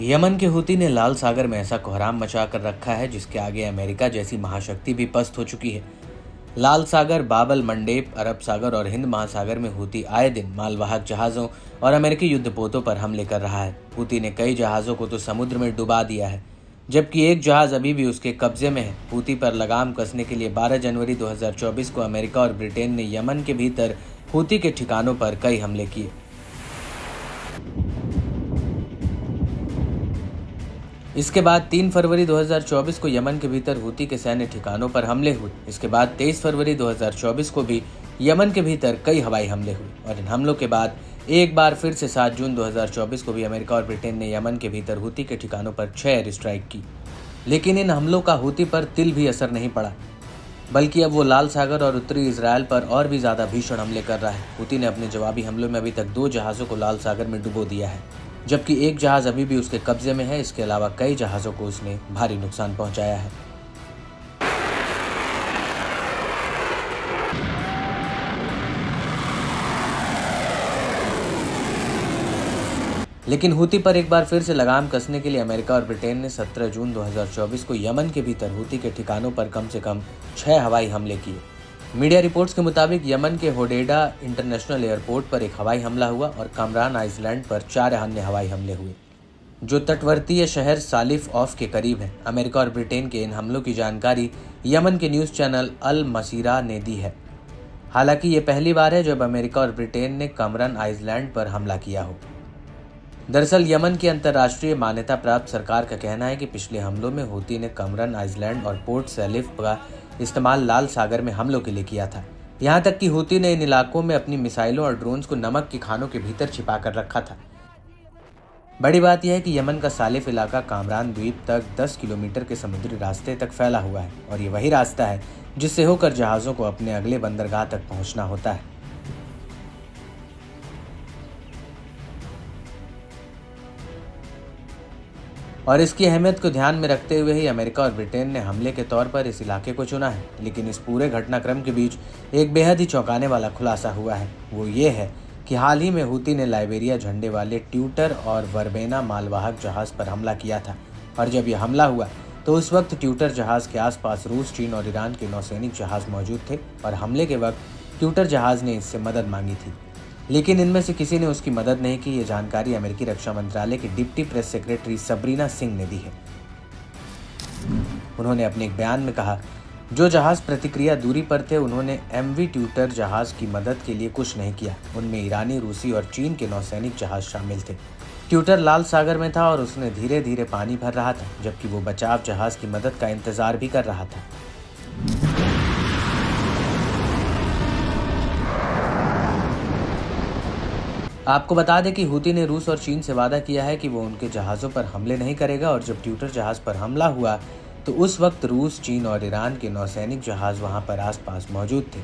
Yemen के Houthi ने लाल सागर में ऐसा कोहराम मचा कर रखा है जिसके आगे अमेरिका जैसी महाशक्ति भी पस्त हो चुकी है। लाल सागर, बाबल मंडेब, अरब सागर और हिंद महासागर में हूती आए दिन मालवाहक जहाजों और अमेरिकी युद्धपोतों पर हमले कर रहा है। हूती ने कई जहाजों को तो समुद्र में डुबा दिया है, जबकि एक जहाज अभी भी उसके कब्जे में है। हूती पर लगाम कसने के लिए 12 जनवरी 2024 को अमेरिका और ब्रिटेन ने यमन के भीतर हूती के ठिकानों पर कई हमले किए। इसके बाद 3 फरवरी 2024 को यमन के भीतर हूती के सैन्य ठिकानों पर हमले हुए। इसके बाद 23 फरवरी 2024 को भी यमन के भीतर कई हवाई हमले हुए और इन हमलों के बाद एक बार फिर से 7 जून 2024 को भी अमेरिका और ब्रिटेन ने यमन के भीतर हूती के ठिकानों पर 6 एयर स्ट्राइक की। लेकिन इन हमलों का हूती पर तिल भी असर नहीं पड़ा, बल्कि अब वो लाल सागर और उत्तरी इजराइल पर और भी ज्यादा भीषण हमले कर रहा है। हूती ने अपने जवाबी हमलों में अभी तक 2 जहाज़ों को लाल सागर में डुबो दिया है, जबकि एक जहाज अभी भी उसके कब्जे में है। इसके अलावा कई जहाज़ों को उसने भारी नुकसान पहुंचाया है। लेकिन हूती पर एक बार फिर से लगाम कसने के लिए अमेरिका और ब्रिटेन ने 17 जून 2024 को यमन के भीतर हूती के ठिकानों पर कम से कम 6 हवाई हमले किए। मीडिया रिपोर्ट्स के मुताबिक यमन के होडेडा इंटरनेशनल एयरपोर्ट पर एक हवाई हमला हुआ और कामरान आइलैंड पर 4 अन्य हवाई हमले हुए, जो तटवर्तीय शहर सालिफ ऑफ के करीब है। अमेरिका और ब्रिटेन के इन हमलों की जानकारी यमन के न्यूज़ चैनल अल मसीरा ने दी है। हालांकि ये पहली बार है जब अमेरिका और ब्रिटेन ने कामरान आइलैंड पर हमला किया हो। दरअसल यमन की अंतर्राष्ट्रीय मान्यता प्राप्त सरकार का कहना है कि पिछले हमलों में हूती ने कामरान आइलैंड और पोर्ट सैलिफ का इस्तेमाल लाल सागर में हमलों के लिए किया था। यहाँ तक कि हूती ने इन इलाकों में अपनी मिसाइलों और ड्रोन्स को नमक की खानों के भीतर छिपा कर रखा था। बड़ी बात यह है कि यमन का सालिफ इलाका कामरान द्वीप तक 10 किलोमीटर के समुद्री रास्ते तक फैला हुआ है और ये वही रास्ता है जिससे होकर जहाज़ों को अपने अगले बंदरगाह तक पहुंचना होता है। और इसकी अहमियत को ध्यान में रखते हुए ही अमेरिका और ब्रिटेन ने हमले के तौर पर इस इलाके को चुना है। लेकिन इस पूरे घटनाक्रम के बीच एक बेहद ही चौंकाने वाला खुलासा हुआ है। वो ये है कि हाल ही में हूती ने लाइबेरिया झंडे वाले ट्यूटर और वर्बेना मालवाहक जहाज़ पर हमला किया था और जब यह हमला हुआ तो उस वक्त ट्यूटर जहाज़ के आसपास रूस, चीन और ईरान के नौसैनिक जहाज़ मौजूद थे और हमले के वक्त ट्यूटर जहाज़ ने इससे मदद मांगी थी, लेकिन इनमें से किसी ने उसकी मदद नहीं की। ये जानकारी अमेरिकी रक्षा मंत्रालय की deputy press secretary Sabrina Singh ने दी है। उन्होंने अपने एक बयान में कहा, जो जहाज प्रतिक्रिया दूरी पर थे उन्होंने एमवी ट्यूटर जहाज की मदद के लिए कुछ नहीं किया। उनमें ईरानी, रूसी और चीन के नौसैनिक जहाज शामिल थे। ट्यूटर लाल सागर में था और उसने धीरे धीरे पानी भर रहा था, जबकि वो बचाव जहाज की मदद का इंतजार भी कर रहा था। आपको बता दें कि हूती ने रूस और चीन से वादा किया है कि वो उनके जहाज़ों पर हमले नहीं करेगा और जब ट्यूटर जहाज़ पर हमला हुआ तो उस वक्त रूस, चीन और ईरान के नौसैनिक जहाज़ वहां पर आसपास मौजूद थे,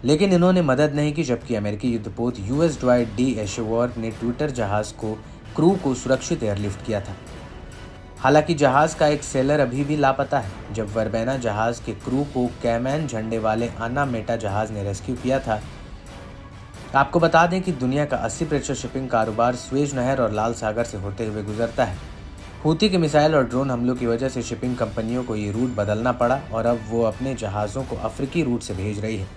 लेकिन इन्होंने मदद नहीं की। जबकि अमेरिकी युद्धपोत यूएस ड्वाइट डी एशेवर्थ ने ट्यूटर जहाज़ को क्रू को सुरक्षित एयरलिफ्ट किया था। हालांकि जहाज़ का एक सेलर अभी भी लापता है। जब वर्बेना जहाज़ के क्रू को कैमैन झंडे वाले अन्ना मेटा जहाज़ ने रेस्क्यू किया था। आपको बता दें कि दुनिया का 80% शिपिंग कारोबार स्वेज नहर और लाल सागर से होते हुए गुजरता है। हूती के मिसाइल और ड्रोन हमलों की वजह से शिपिंग कंपनियों को ये रूट बदलना पड़ा और अब वो अपने जहाज़ों को अफ्रीकी रूट से भेज रही है,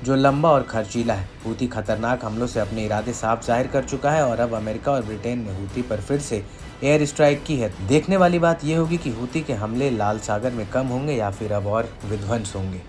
जो लंबा और खर्चीला है। हूती खतरनाक हमलों से अपने इरादे साफ जाहिर कर चुका है और अब अमेरिका और ब्रिटेन ने हूती पर फिर से एयर स्ट्राइक की है। देखने वाली बात यह होगी कि हूती के हमले लाल सागर में कम होंगे या फिर अब और विध्वंस होंगे।